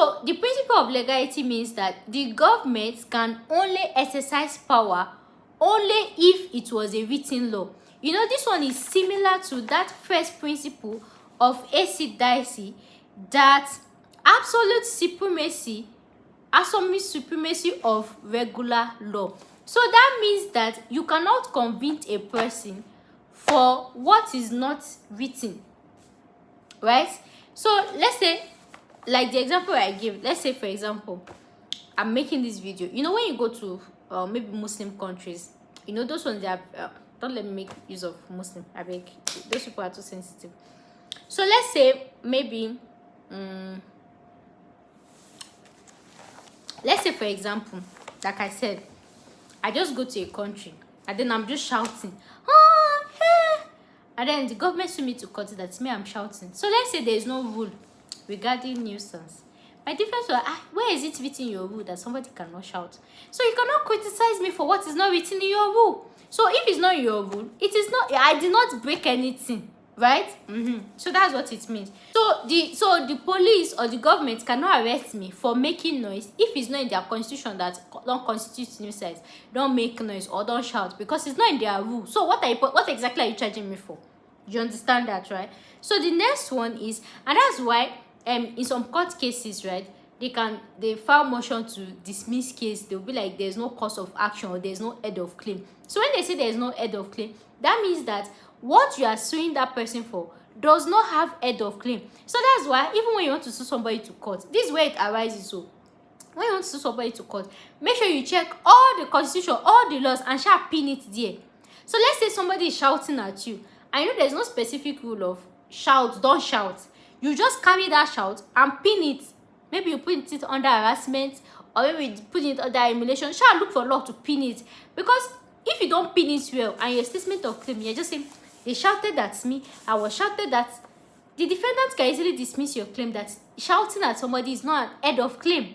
So the principle of legality means that the government can only exercise power only if it was a written law. You know, this one is similar to that first principle of acid dicey, that absolute supremacy of regular law. So that means that you cannot convict a person for what is not written, right? So let's say, like the example I give, let's say for example, I'm making this video. You know, when you go to maybe Muslim countries, you know, those ones, they are don't let me make use of Muslim, I beg. Those people are too sensitive. So let's say maybe let's say for example, like I said, I just go to a country and then I'm just shouting, oh, hey, and then the government sue me to court that me I'm shouting. So let's say there is no rule regarding nuisance. My difference was, where is it written in your rule that somebody cannot shout? So you cannot criticize me for what is not written in your rule. So if it's not in your rule, it is not, I did not break anything, right? So that's what it means. So the police or the government cannot arrest me for making noise if it's not in their constitution that don't constitute nuisance, don't make noise or don't shout, because it's not in their rule. So what exactly are you charging me for? You understand that, right? So the next one is, and that's why in some court cases, right, they file motion to dismiss case. They'll be like, there's no cause of action or there's no head of claim. So when they say there's no head of claim, that means that what you are suing that person for does not have head of claim. So that's why even when you want to sue somebody to court, this is where it arises. So when you want to sue somebody to court, make sure you check all the constitution, all the laws, and shall pin it there. So let's say somebody is shouting at you. I know there's no specific rule of shout, don't shout. You just carry that shout and pin it. Maybe you put it under harassment, or maybe you put it under emulation. Shall look for law to pin it. Because if you don't pin it well and your statement of claim, you're just saying, they shouted at me, I was shouted at. The defendant can easily dismiss your claim that shouting at somebody is not an head of claim.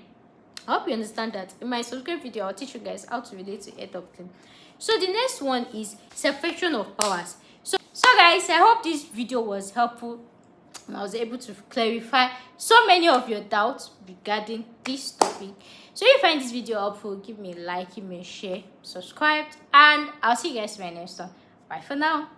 I hope you understand that. In my subsequent video, I'll teach you guys how to relate to head of claim. So the next one is separation of powers. So guys, I hope this video was helpful. I was able to clarify so many of your doubts regarding this topic. So if you find this video helpful, give me a like, give me a share, subscribe, and I'll see you guys in my next one. Bye for now.